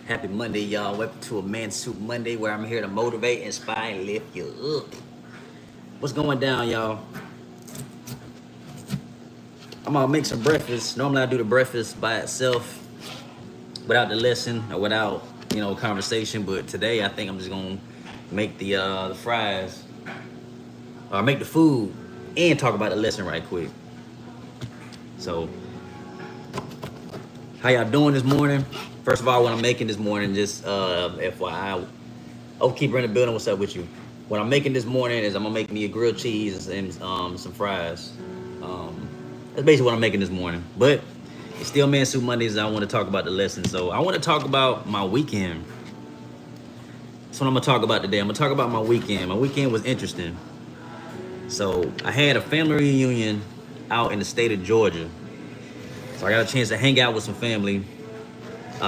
Happy Monday, y'all. Welcome to a Mansuit Monday where I'm here to motivate, inspire, and lift you up. What's going down, y'all? I'm gonna make some breakfast. Normally I do the breakfast by itself without the lesson or without, conversation. But today I think I'm just gonna make the fries or make the food and talk about the lesson right quick. So, how y'all doing this morning? First of all, what I'm making this morning, just FYI, oh, keep running the building. What's up with you? What I'm making this morning is I'm gonna make me a grilled cheese and some fries. That's basically what I'm making this morning. But it's still Mansuit Mondays. I want to talk about the lesson. So I want to talk about my weekend. That's what I'm gonna talk about today. I'm gonna talk about my weekend. My weekend was interesting. So I had a family reunion out in the state of Georgia. So I got a chance to hang out with some family.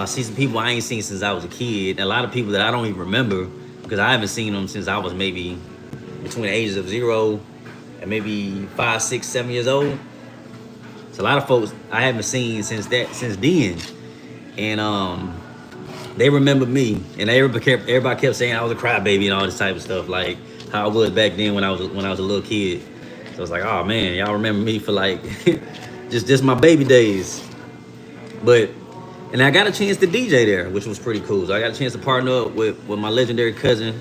See some people I ain't seen since I was a kid. A lot of people that I don't even remember because I haven't seen them since I was maybe between the ages of 0 and maybe 5, 6, 7 years old. So a lot of folks I haven't seen since then, and they remember me, and everybody kept saying I was a crybaby and all this type of stuff, like how I was back then when I was a little kid. So it's like, oh man, y'all remember me for like just my baby days, and I got a chance to DJ there, which was pretty cool. So I got a chance to partner up with my legendary cousin,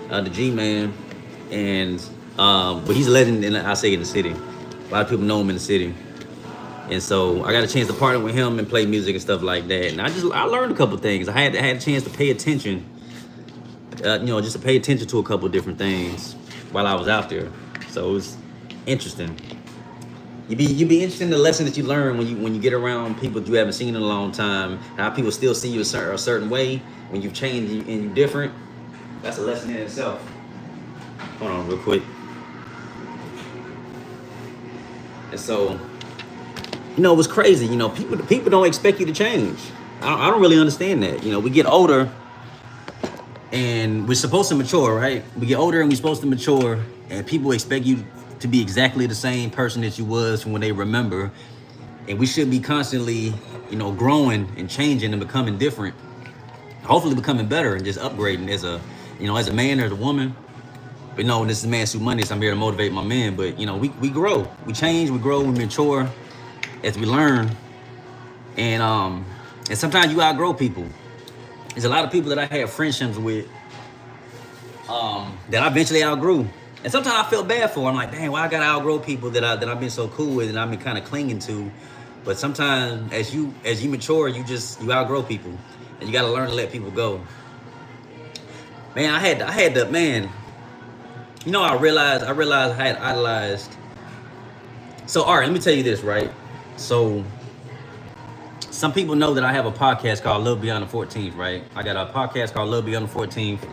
the G-Man, and but he's a legend, I say in the city. A lot of people know him in the city. And so I got a chance to partner with him and play music and stuff like that. And I learned a couple things. I had a chance to pay attention, just to pay attention to a couple different things while I was out there. So it was interesting. You be interested in the lesson that you learn when you get around people that you haven't seen in a long time. How people still see you a certain way when you've changed and you're different. That's a lesson in itself. Hold on, real quick. And so, it was crazy. People don't expect you to change. I don't really understand that. We get older and we're supposed to mature, right? We get older and we're supposed to mature, and people expect you to be exactly the same person that you was from when they remember. And we should be constantly, growing and changing and becoming different. Hopefully becoming better and just upgrading as a man or as a woman. But no, this is Mansuit Monday, so I'm here to motivate my men. But we grow, we change, we grow, we mature as we learn, and sometimes you outgrow people. There's a lot of people that I had friendships with that I eventually outgrew, and sometimes I feel bad for. I'm like, dang, why I gotta outgrow people that I've been so cool with and I've been kind of clinging to. But sometimes as you mature, you outgrow people, and you gotta learn to let people go. Man, I had to man. I realized I had idolized. So all right, let me tell you this, right? So some people know that I have a podcast called Love Beyond the 14th, right? I got a podcast called Love Beyond the 14th,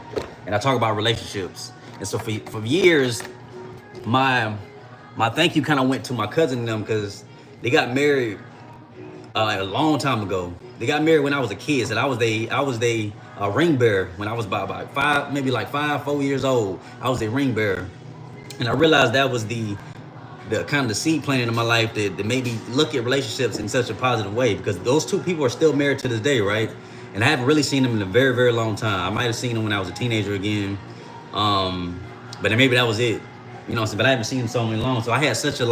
and I talk about relationships. And so for years, my thank you kind of went to my cousin and them because they got married a long time ago. They got married when I was a kid, so I was a ring bearer when I was about 4 years old. I was a ring bearer, and I realized that was the kind of the seed planting in my life that made me look at relationships in such a positive way, because those two people are still married to this day, right? And I haven't really seen them in a very, very long time. I might have seen them when I was a teenager again, but then maybe that was it, but I haven't seen them so long. So I had such a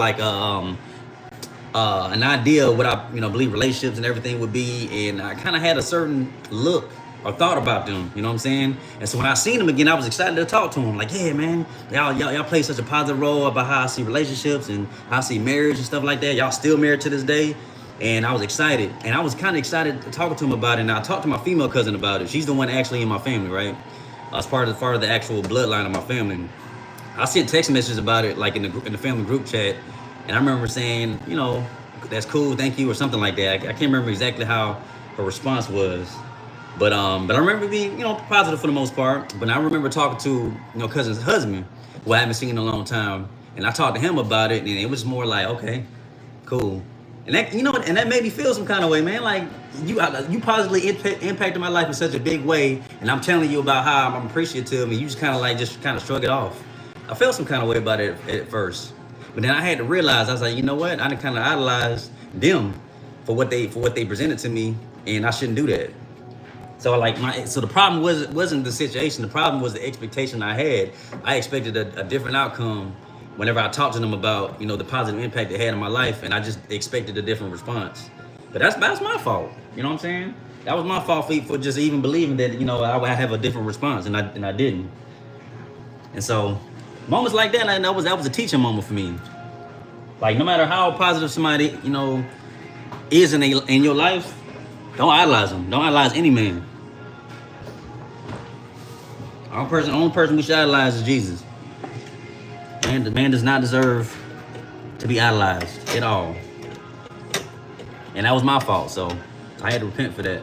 an idea of what I believe relationships and everything would be, and I kind of had a certain look or thought about them, you know what I'm saying? And so when I seen them again, I was excited to talk to them. Like, yeah, man, y'all play such a positive role about how I see relationships and how I see marriage and stuff like that. Y'all still married to this day. And I was excited. And I was kind of excited to talk to him about it. And I talked to my female cousin about it. She's the one actually in my family, right? As part of the actual bloodline of my family. I sent text messages about it, like in the family group chat. And I remember saying, that's cool, thank you, or something like that. I can't remember exactly how her response was. But I remember being, positive for the most part. But I remember talking to, cousin's husband, who I haven't seen in a long time. And I talked to him about it, and it was more like, okay, cool. And that, and that made me feel some kind of way, man. Like, you positively impacted my life in such a big way. And I'm telling you about how I'm appreciative, and you just kind of shrug it off. I felt some kind of way about it at first. But then I had to realize, I was like, you know what? I kind of idolized them for what they presented to me, and I shouldn't do that. So like so the problem wasn't the situation. The problem was the expectation I had. I expected a different outcome whenever I talked to them about, the positive impact it had on my life, and I just expected a different response. But that's my fault. You know what I'm saying? That was my fault for just even believing that I would have a different response, and I didn't. And so moments like that was a teaching moment for me. Like no matter how positive somebody is in your life, don't idolize them. Don't idolize any man. Only person we should idolize is Jesus. And the man does not deserve to be idolized at all. And that was my fault, so I had to repent for that.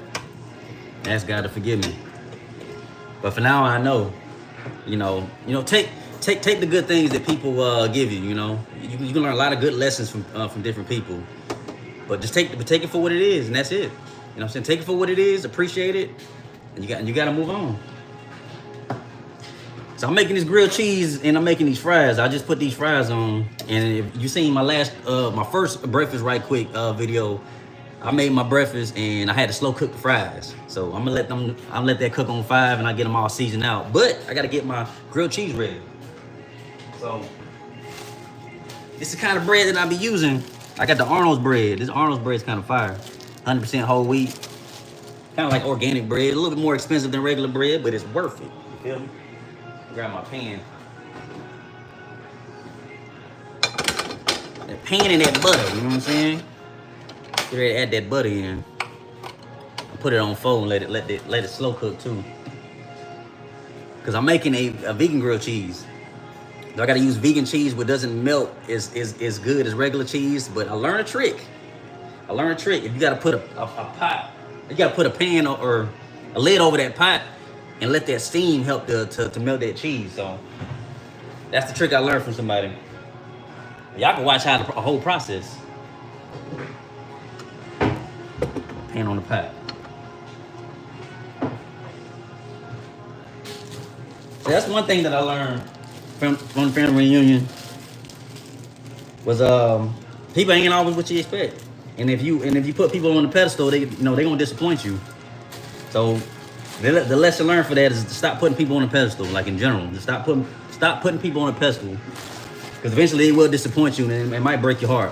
Ask God to forgive me. But for now, I know, take the good things that people give you. You can learn a lot of good lessons from different people. But just take it for what it is, and that's it. You know what I'm saying? Take it for what it is, appreciate it, and you got to move on. So I'm making this grilled cheese and I'm making these fries. I just put these fries on, and if you seen my first breakfast right quick video, I made my breakfast and I had to slow cook the fries. So I'm gonna let that cook on 5 and I get them all seasoned out. But I gotta get my grilled cheese ready. So this is the kind of bread that I be using. I got the Arnold's bread. This Arnold's bread is kind of fire. 100% whole wheat. Kind of like organic bread. A little bit more expensive than regular bread, but it's worth it. You feel me? Grab my pan. That pan and that butter, you know what I'm saying? Get ready to add that butter in. Put it on 4 and let it slow cook too. Cause I'm making a vegan grilled cheese. I gotta use vegan cheese, what doesn't melt is good as regular cheese. But I learned a trick. If you gotta put a pot, you gotta put a pan or a lid over that pot and let that steam help to melt that cheese. So that's the trick I learned from somebody. Y'all can watch how the whole process. Pan on the pot. So that's one thing that I learned from the family reunion was people ain't always what you expect. And if you put people on the pedestal, they gonna disappoint you. So the lesson learned for that is to stop putting people on a pedestal, like in general. Just stop putting people on a pedestal, because eventually it will disappoint you and it might break your heart.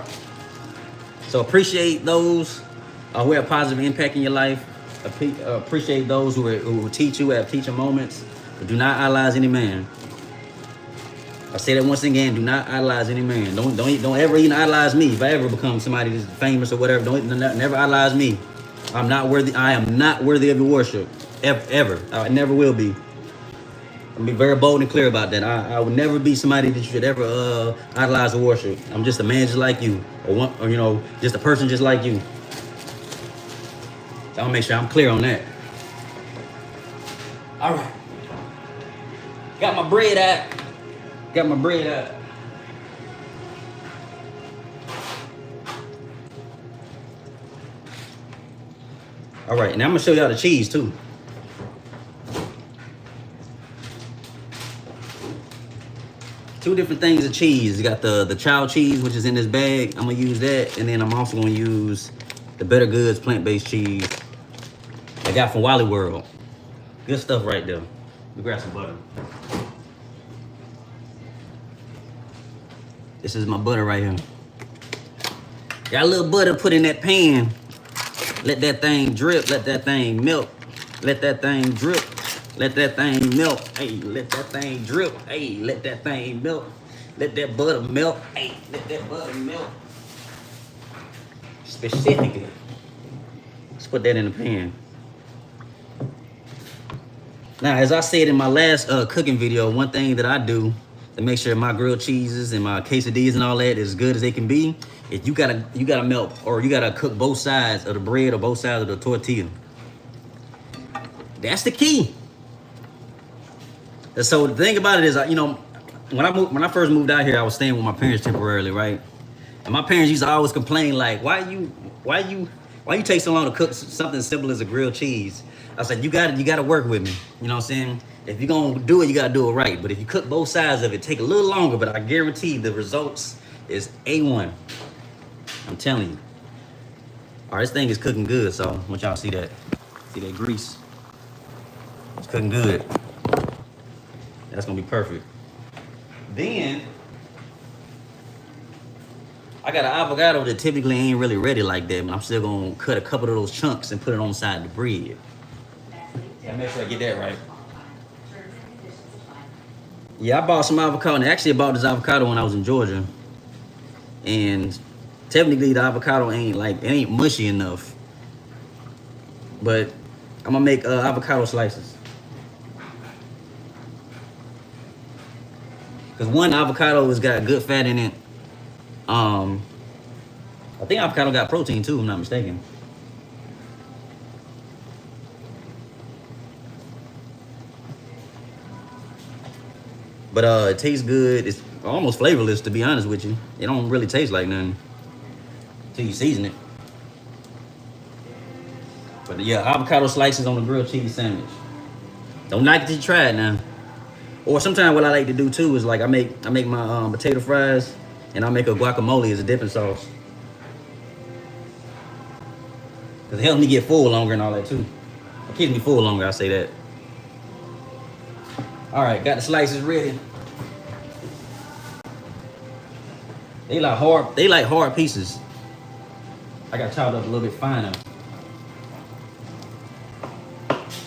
So appreciate those who have positive impact in your life. Appreciate those who will teach you, have teaching moments. But do not idolize any man. I say that once again. Do not idolize any man. Don't ever even idolize me. If I ever become somebody that's famous or whatever, never idolize me. I'm not worthy. I am not worthy of your worship. Ever. I never will be. I'll be very bold and clear about that. I would never be somebody that you should ever idolize or worship. I'm just a man just like you, or just a person just like you. So I'll make sure I'm clear on that. All right. Got my bread out. All right, now I'm gonna show y'all the cheese too. Two different things of cheese. You got the child cheese, which is in this bag. I'm gonna use that, and then I'm also gonna use the Better Goods plant-based cheese I got from Wally World. Good stuff right there. We grab some butter. This is my butter right here. Got a little butter put in that pan. Let that thing drip. Let that thing melt. Let that thing drip. Let that thing melt. Hey, let that thing drip. Hey, let that thing melt. Let that butter melt. Hey, let that butter melt. Specifically. Let's put that in the pan. Now, as I said in my last cooking video, one thing that I do to make sure my grilled cheeses and my quesadillas and all that is good as they can be, is you gotta melt, or you gotta cook both sides of the bread or both sides of the tortilla. That's the key. And so the thing about it is, when I first moved out here, I was staying with my parents temporarily, right? And my parents used to always complain, like, why you take so long to cook something simple as a grilled cheese? I said, you gotta work with me. You know what I'm saying? If you're gonna do it, you gotta do it right. But if you cook both sides of it, take a little longer, but I guarantee the results is A1. I'm telling you. All right, this thing is cooking good, so I want y'all to see that grease. It's cooking good. That's gonna be perfect. Then I got an avocado that typically ain't really ready like that, but I'm still gonna cut a couple of those chunks and put it on the side of the bread. Yeah, make sure I get that right. Yeah, I bought some avocado. And actually, I bought this avocado when I was in Georgia, and technically the avocado ain't like it ain't mushy enough. But I'm gonna make avocado slices. Cause one avocado has got good fat in it. I think avocado got protein too, if I'm not mistaken. But it tastes good. It's almost flavorless, to be honest with you. It don't really taste like nothing until you season it. But yeah, avocado slices on a grilled cheese sandwich. Don't knock it till you try it now. Or sometimes what I like to do too is like I make my potato fries and I make a guacamole as a dipping sauce. Cause it helps me get full longer and all that too. It keeps me full longer, I say that. All right, got the slices ready. They like hard pieces. I got chopped up a little bit finer.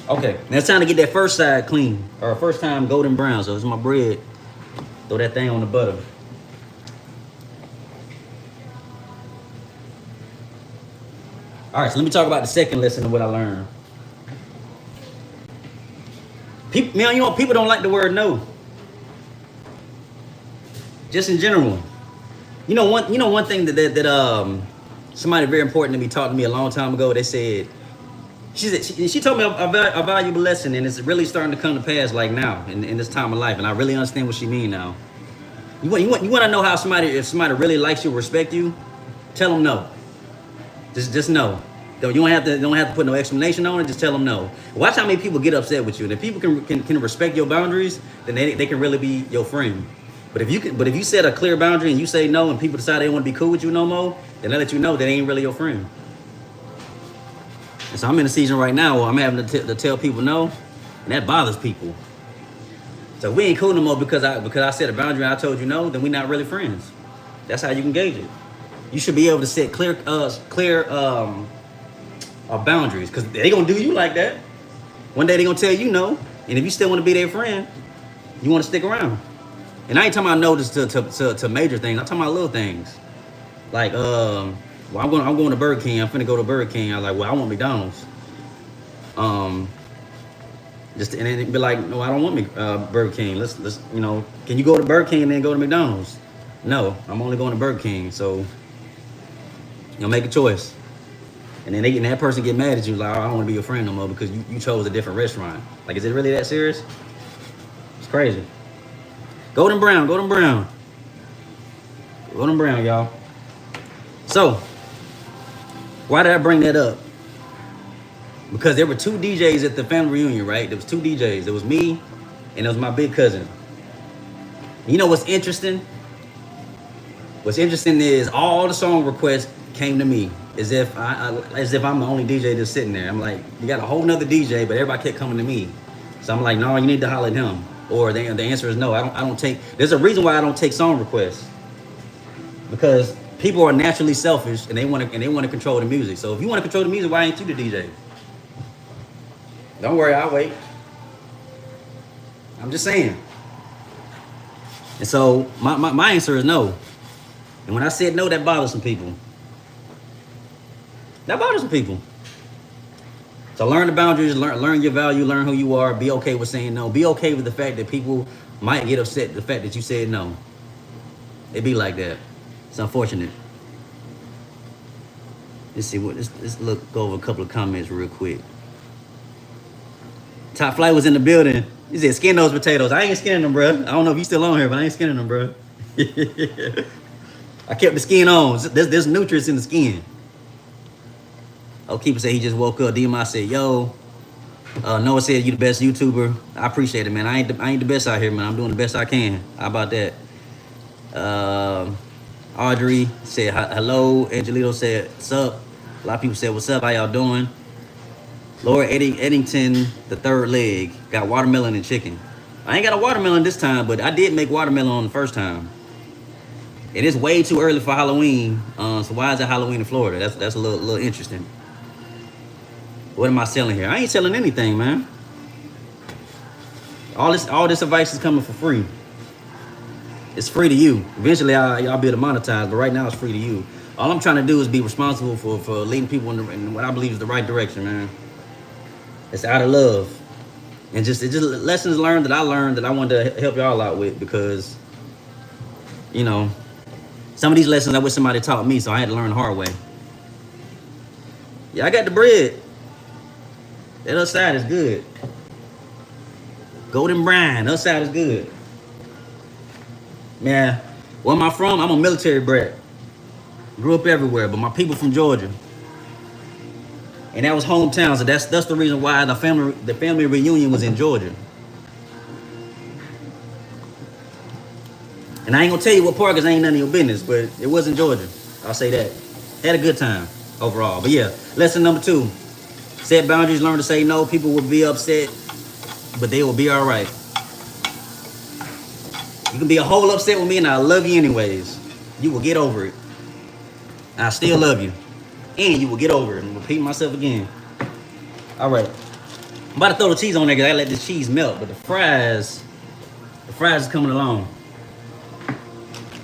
Okay, now it's time to get that first side clean, or first time golden brown. So it's my bread. Throw that thing on the butter. All right, so let me talk about the second lesson of what I learned. People, man, you know, people don't like the word no. Just in general. You know one thing that somebody very important to me taught to me a long time ago. They said, she told me a valuable lesson, and it's really starting to come to pass like now in this time of life, and I really understand what she mean now. You want to know how if somebody really likes you or respect you, tell them no. Just no. You don't have to put no explanation on it. Just tell them no. Watch how many people get upset with you. And if people can respect your boundaries, then they can really be your friend. But if you set a clear boundary and you say no, and people decide they don't want to be cool with you no more, then they let you know that they ain't really your friend. And so I'm in a season right now where I'm having to tell people no, and that bothers people. So we ain't cool no more because I set a boundary and I told you no, then we're not really friends. That's how you can gauge it. You should be able to set clear boundaries, because they gonna do you like that. One day they gonna tell you no, and if you still want to be their friend, you want to stick around. And I ain't talking about no just to major things. I'm talking about little things, like well, I'm going to Burger King. I'm finna go to Burger King. I'm like, well, I want McDonald's. Just and then be like, no, I don't want Burger King. Let's can you go to Burger King and then go to McDonald's? No, I'm only going to Burger King. So make a choice. And then that person get mad at you, like, oh, I don't want to be your friend no more because you chose a different restaurant. Like, is it really that serious? It's crazy. Golden brown, y'all. So, why did I bring that up? Because there were two DJs at the family reunion, right? There was two DJs. There was me, and there was my big cousin. You know what's interesting? What's interesting is all the song requests came to me as if I'm the only DJ that's sitting there. I'm like, you got a whole nother DJ, but everybody kept coming to me. So I'm like, no, you need to holler at him. Or the answer is no. I don't take. There's a reason why I don't take song requests, because people are naturally selfish and they want to control the music. So if you want to control the music, why ain't you the DJ? Don't worry, I'll wait. I'm just saying. And so my answer is no. And when I said no, that bothers some people. So learn the boundaries, learn your value, learn who you are, be okay with saying no. Be okay with the fact that people might get upset at the fact that you said no. It be like that. It's unfortunate. Let's see let's go over a couple of comments real quick. Top Flight was in the building. He said, skin those potatoes. I ain't skinning them, bro. I don't know if you still on here, but I ain't skinning them, bro. I kept the skin on. There's nutrients in the skin. Keeper said he just woke up. DMI said, yo. Noah said, you the best YouTuber. I appreciate it, man. I ain't the best out here, man. I'm doing the best I can. How about that? Audrey said, hello. Angelito said, what's up? A lot of people said, what's up? How y'all doing? Lower Eddington, the third leg, got watermelon and chicken. I ain't got a watermelon this time, but I did make watermelon on the first time. It is way too early for Halloween. So why is it Halloween in Florida? That's a little interesting. What am I selling here? I ain't selling anything, man. All this advice is coming for free. It's free to you. Eventually, y'all be able to monetize, but right now it's free to you. All I'm trying to do is be responsible for leading people in what I believe is the right direction, man. It's out of love. And it's just lessons learned that I learned that I wanted to help y'all out with, because, you know, some of these lessons I wish somebody taught me, so I had to learn the hard way. Yeah, I got the bread. That other side is good. Golden brown. The other side is good. Man, where am I from? I'm a military brat. Grew up everywhere, but my people from Georgia. And that was hometown, so that's the reason why the family reunion was in Georgia. And I ain't gonna tell you what part, because ain't none of your business, but it was in Georgia. I'll say that. Had a good time overall. But yeah, lesson number 2. Set boundaries, learn to say no. People will be upset, but they will be all right. You can be a whole upset with me, and I love you anyways. You will get over it. I still love you. And you will get over it. I'm repeating myself again. All right. I'm about to throw the cheese on there because I let this cheese melt. But the fries is coming along.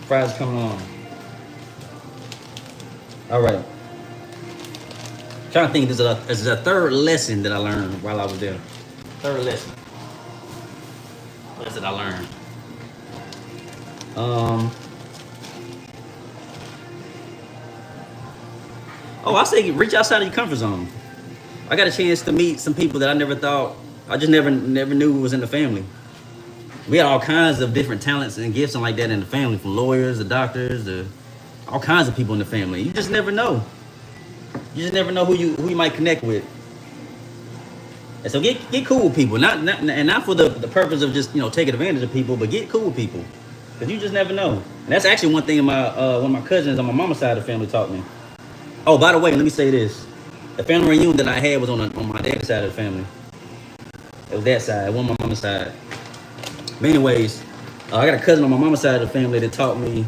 Fries coming along. All right. I'm trying to think. This is a third lesson that I learned while I was there. Third lesson. What is it I learned? I say reach outside of your comfort zone. I got a chance to meet some people that I just never knew was in the family. We had all kinds of different talents and gifts and like that in the family, from lawyers to doctors to all kinds of people in the family. You just never know. You just never know who you might connect with. And so get cool with people, not for the purpose of just taking advantage of people, but get cool with people, because you just never know. And that's actually one thing one of my cousins on my mama's side of the family taught me. Oh, by the way, let me say this: the family reunion that I had was on my dad's side of the family. It was that side, it wasn't my mama's side. But anyways, I got a cousin on my mama's side of the family that taught me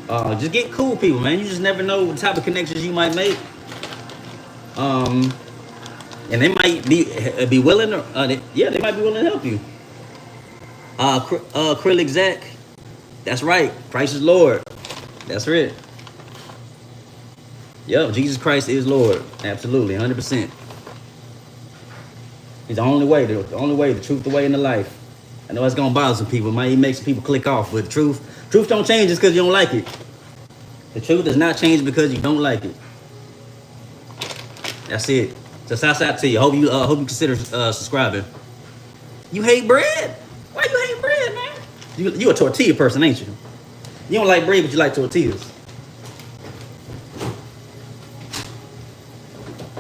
just get cool with people, man. You just never know what type of connections you might make. And they might be willing to, they might be willing to help you. Acrylic Zach, that's right. Christ is Lord. That's it. Yep, Jesus Christ is Lord. Absolutely, 100%. He's the only way, the truth, the way, and the life. I know it's gonna bother some people. It might even make some people click off, but the truth don't change just because you don't like it. The truth does not change because you don't like it. That's it. So shouts out to you. Hope you consider subscribing. You hate bread? Why you hate bread, man? You a tortilla person, ain't you? You don't like bread, but you like tortillas.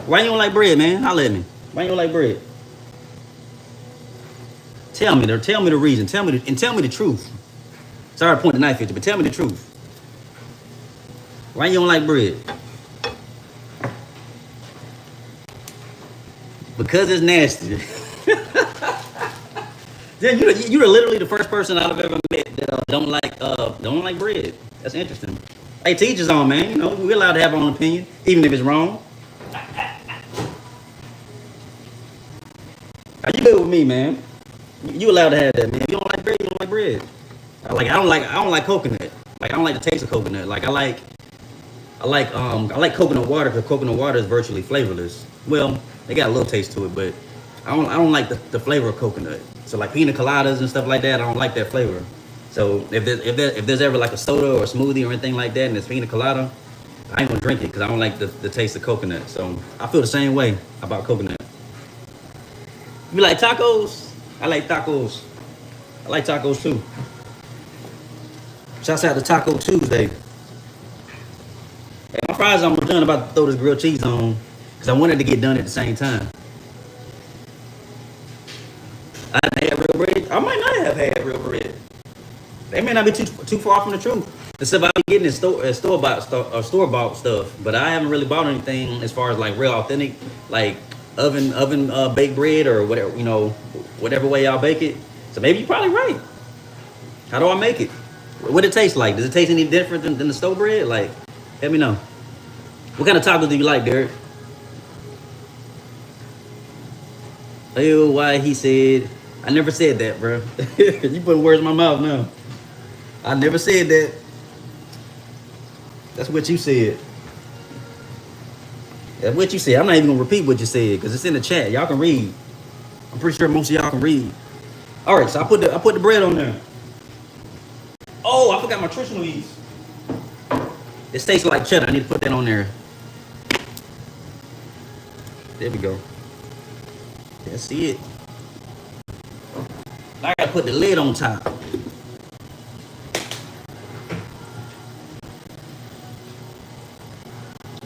Why you don't like bread, man? Holla at me. Why you don't like bread? Tell me the reason. Tell me the truth. Sorry to point the knife at you, but tell me the truth. Why you don't like bread? Because it's nasty. Then you're literally the first person I've ever met that don't like bread. That's interesting. Hey, teach us on, man. We're allowed to have our own opinion, even if it's wrong. You good with me, man? You allowed to have that, man. If you don't like bread, you don't like bread. I don't like coconut. Like, I don't like the taste of coconut. Like, I like coconut water, because coconut water is virtually flavorless. Well, they got a little taste to it, but I don't like the flavor of coconut. So like pina coladas and stuff like that, I don't like that flavor. So if there's ever like a soda or a smoothie or anything like that and it's pina colada, I ain't gonna drink it because I don't like the taste of coconut. So I feel the same way about coconut. You like tacos? I like tacos. I like tacos too. Shouts out to Taco Tuesday. Hey, my fries almost done. About to throw this grilled cheese on because I wanted to get done at the same time. I didn't have real bread. I might not have had real bread. They may not be too far from the truth. Except I be getting store bought stuff, but I haven't really bought anything as far as like real authentic, like oven baked bread or whatever, whatever way y'all bake it. So maybe you're probably right. How do I make it? What it taste like? Does it taste any different than the stove bread? Like, let me know. What kind of tacos do you like, Derek? Oh, why he said, I never said that, bro. You putting words in my mouth now. I never said that. That's what you said. That's what you said. I'm not even gonna repeat what you said because it's in the chat. Y'all can read. I'm pretty sure most of y'all can read. All right, so I put the bread on there. Oh, I forgot my nutritional yeast. It tastes like cheddar. I need to put that on there. There we go. That's it. I gotta put the lid on top.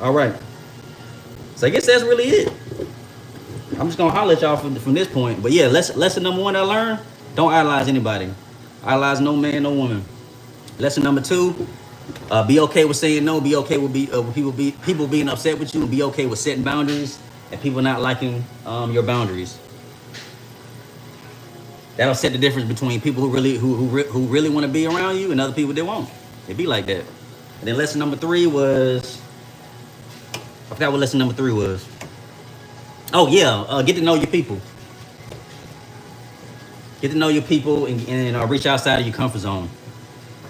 All right. So I guess that's really it. I'm just gonna holler at y'all from this point. But yeah, lesson number 1 I learned: don't idolize anybody. Idolize no man, no woman. Lesson number 2: be okay with saying no. Be okay with people being upset with you. And be okay with setting boundaries and people not liking your boundaries. That'll set the difference between people who really want to be around you and other people that won't. It be like that. And then lesson number 3 was, I forgot what lesson number 3 was. Oh yeah, get to know your people. Get to know your people and reach outside of your comfort zone.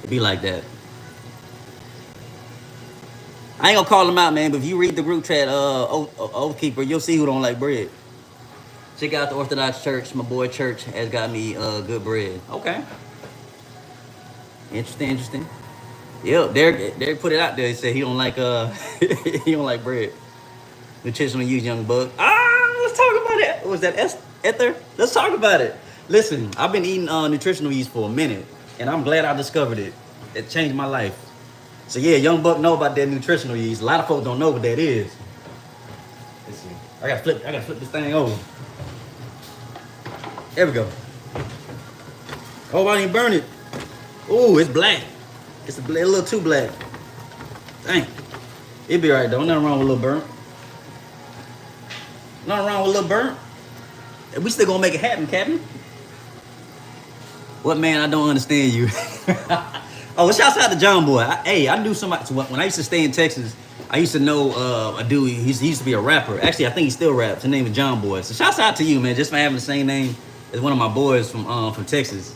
It be like that. I ain't gonna call them out, man, but if you read the group chat, Oath Keeper, you'll see who don't like bread. Check out the Orthodox Church. My boy Church has got me good bread. Okay. Interesting. Yep, Derek put it out there. He said he don't like he don't like bread. Nutritional use, young buck. Let's talk about it. Was that Ether? Let's talk about it. Listen, I've been eating nutritional yeast for a minute, and I'm glad I discovered it. It changed my life. So yeah, young buck know about that nutritional yeast. A lot of folks don't know what that is. Let's see. I gotta flip this thing over. There we go. Oh, I didn't burn it. Ooh, it's black. It's a little too black. Dang. It'll be right though. Nothing wrong with a little burnt. Nothing wrong with a little burnt. We still gonna make it happen, Captain. What, man? I don't understand you. Oh, shouts out to John Boy. I knew somebody. So when I used to stay in Texas, I used to know a dude. He used to be a rapper. Actually, I think he still raps. His name is John Boy. So shouts out to you, man, just for having the same name as one of my boys from Texas.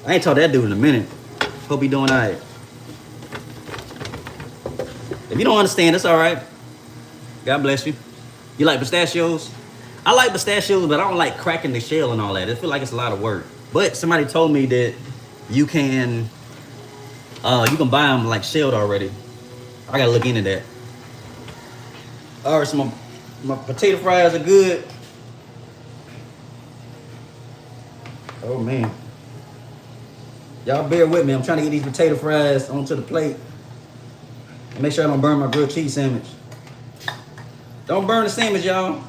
I ain't talked to that dude in a minute. Hope he doing all right. If you don't understand, that's all right. God bless you. You like pistachios? I like pistachios, but I don't like cracking the shell and all that. I feel like it's a lot of work. But somebody told me that you can buy them like shelled already. I gotta look into that. All right, so my potato fries are good. Oh man, y'all bear with me. I'm trying to get these potato fries onto the plate. And make sure I don't burn my grilled cheese sandwich. Don't burn the sandwich, y'all.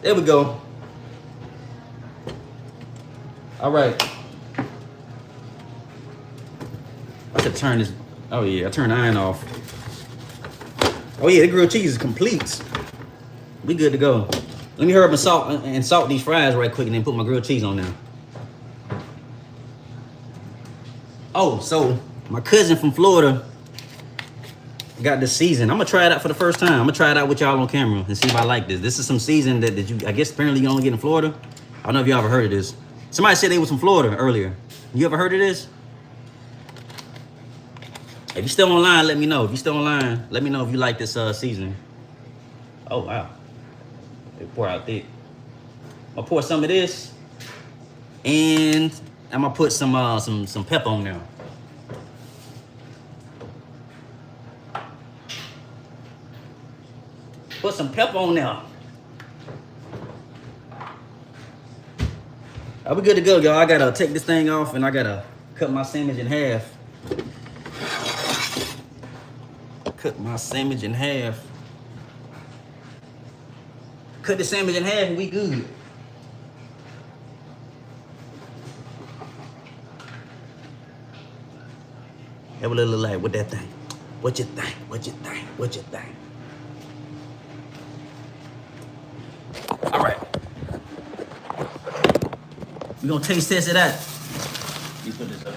There we go. All right. I should turn this. Oh yeah, I turned the iron off. Oh yeah, the grilled cheese is complete. We good to go. Let me hurry up and salt these fries right quick and then put my grilled cheese on there. Oh, so my cousin from Florida got this season. I'm gonna try it out for the first time. I'm gonna try it out with y'all on camera and see if I like this. This is some season that you, I guess apparently you only get in Florida. I don't know if y'all ever heard of this. Somebody said they was from Florida earlier. You ever heard of this? If you're still online, let me know. If you're still online, let me know if you like this seasoning. Oh wow. They pour out thick. I'm gonna pour some of this, and I'm gonna put some pepper on there. Put some pepper on there. Are we good to go, y'all? I gotta take this thing off, and I gotta cut my sandwich in half. Cut my sandwich in half. Cut the sandwich in half and we good. Have a little light with that thing. What you think? What you think? What you think? We're gonna taste test of that. You put this up.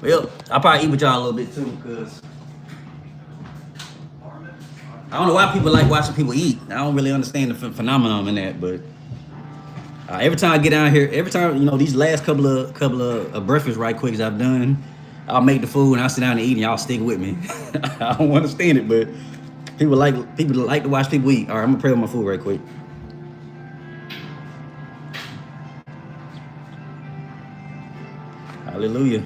Well, I'll probably eat with y'all a little bit too, because I don't know why people like watching people eat. I don't really understand the phenomenon in that, but every time I get down here, every time, you know, these last couple of breakfasts right quick I've done, I'll make the food and I'll sit down and eat and y'all stick with me. I don't understand it, but people like to watch people eat. All right, I'm gonna pray with my food right quick. Hallelujah.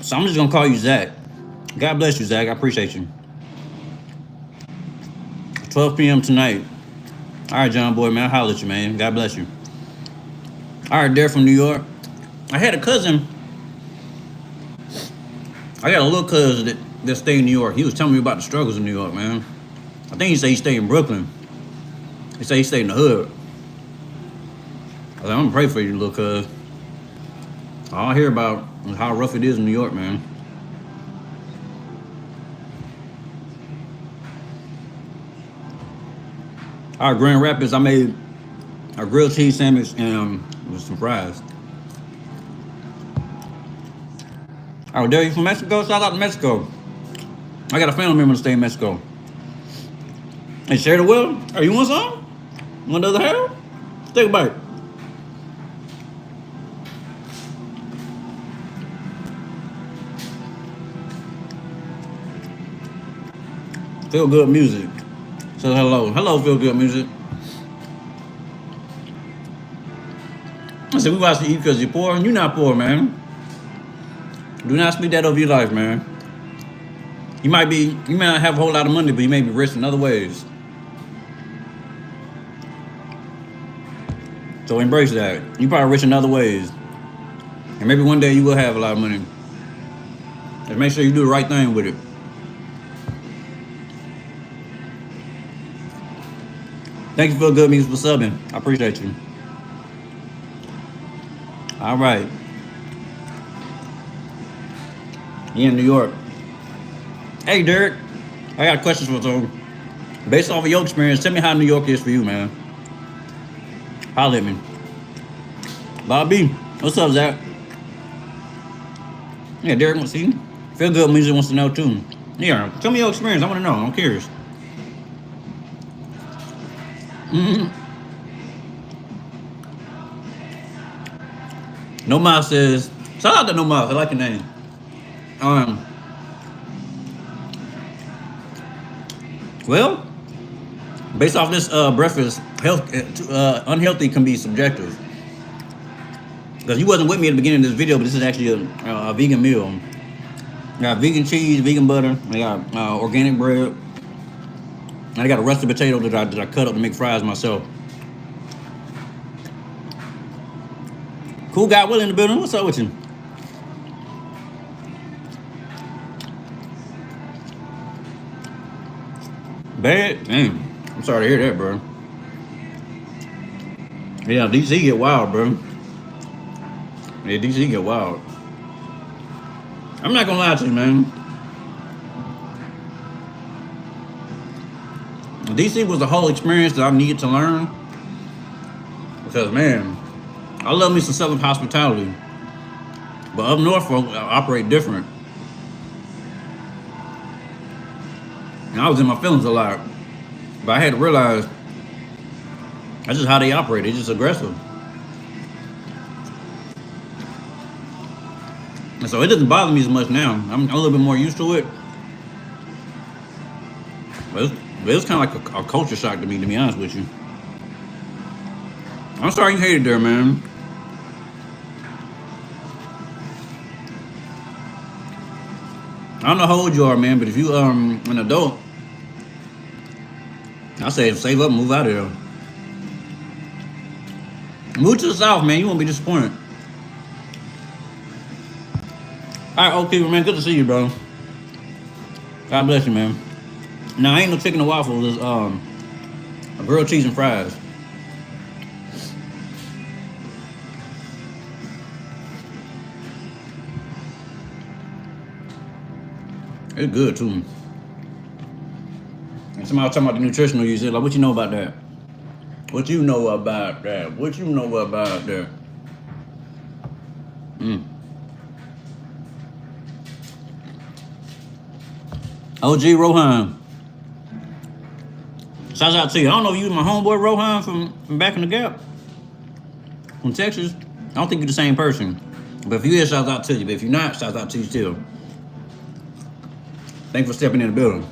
So I'm just gonna call you Zach. God bless you, Zach. I appreciate you. 12 p.m. tonight. All right, John Boy, man. I'll holler at you, man. God bless you. All right, Derek from New York. I had a cousin. I got a little cousin that stayed in New York. He was telling me about the struggles in New York, man. I think he said he stayed in Brooklyn. He said he stayed in the hood. I was like, I'm gonna pray for you, little cuz. All I hear about is how rough it is in New York, man. All right, Grand Rapids, I made a grilled cheese sandwich and with some fries. All right, Derek, you from Mexico? Shout out to Mexico. I got a family member to stay in Mexico. Hey, share the will. Oh, you want some? You want the other half? Take a bite. Feel good music. So hello. Hello, feel good music. I said, we watch you eat because you're poor. You're not poor, man. Do not speak that over your life, man. You may not have a whole lot of money, but you may be rich in other ways. So embrace that. You probably rich in other ways. And maybe one day you will have a lot of money. Just make sure you do the right thing with it. Thank you for good music for subbing. I appreciate you. All right. You in New York. Hey, Derek. I got questions for you. Based off of your experience, tell me how New York is for you, man. Holler at me. Bobby, what's up, Zach? Yeah, Derek wants to see. Feel good music wants to know too. Yeah, tell me your experience. I want to know. I'm curious. No Miles says, shout out to No Miles. I like your name. Well, based off this breakfast, unhealthy can be subjective. Because you wasn't with me at the beginning of this video, but this is actually a vegan meal. I got vegan cheese, vegan butter. I got organic bread. And I got a rusted potato that I cut up to make fries myself. Cool guy Will in the building. What's up with you? Bad? Damn. I'm sorry to hear that, bro. Yeah, DC get wild, bro. Yeah, DC get wild. I'm not gonna lie to you, man. DC was the whole experience that I needed to learn. Because, man, I love me some Southern hospitality. But up north, folk operate different. And I was in my feelings a lot. But I had to realize that's just how they operate. They're just aggressive. And so it doesn't bother me as much now. I'm a little bit more used to it. But it's kind of like a culture shock to me, to be honest with you. I'm sorry you hated there, man. I don't know how old you are, man, but if you an adult, I say save up and move out of there. Move to the south, man. You won't be disappointed. All right, okay, man. Good to see you, bro. God bless you, man. Now, I ain't no chicken and waffles. It's grilled cheese and fries. It's good too. And somebody was talking about the nutritional use. Like, what you know about that? What you know about that? What you know about that? OG Rohan. Shouts out to you. I don't know if you was my homeboy Rohan from back in the Gap. From Texas. I don't think you're the same person. But if you is, shouts out to you. But if you're not, shouts out to you still. Thanks for stepping in the building.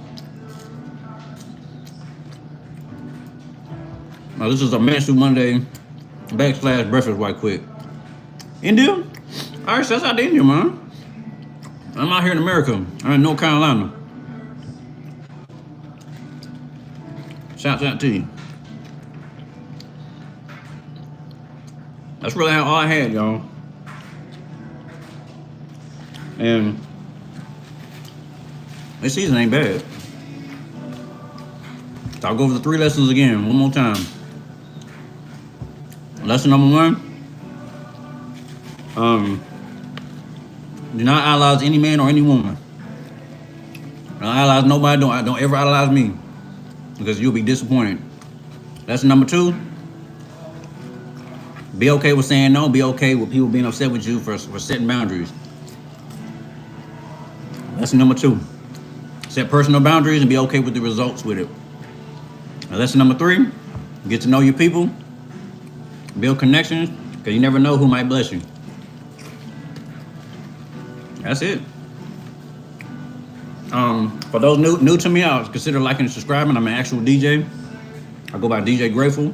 Now this is a Mansuit Monday / breakfast right quick. India? Alright, shouts out to India, man. I'm out here in America. I'm in North Carolina. Shouts out to you. That's really all I had, y'all. And this season ain't bad. So I'll go over the 3 lessons again, one more time. Lesson number 1. Do not idolize any man or any woman. Don't idolize nobody. Don't ever idolize me, because you'll be disappointed. Lesson number 2. Be okay with saying no. Be okay with people being upset with you for setting boundaries. Lesson number 2. Set personal boundaries and be okay with the results with it. Now, lesson number 3. Get to know your people. Build connections, because you never know who might bless you. That's it. For those new to me, I'll consider liking and subscribing. I'm an actual DJ. I go by DJ Grateful.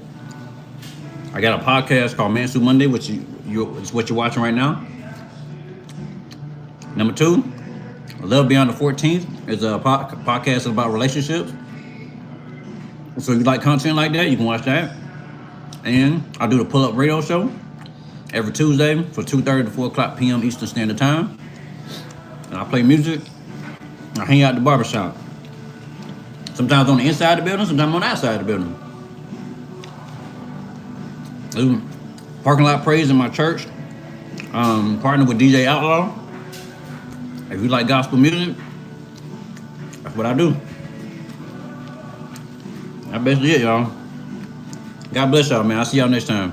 I got a podcast called Mansuit Monday, which is what you're watching right now. Number 2, Love Beyond the 14th is a podcast about relationships. So if you like content like that, you can watch that. And I do the Pull Up Radio Show every Tuesday from 2:30 to 4 o'clock p.m. Eastern Standard Time. And I play music. I hang out at the barbershop. Sometimes on the inside of the building, sometimes on the outside of the building. There's parking lot praise in my church. Partner with DJ Outlaw. If you like gospel music, that's what I do. That's basically it, y'all. God bless y'all, man. I'll see y'all next time.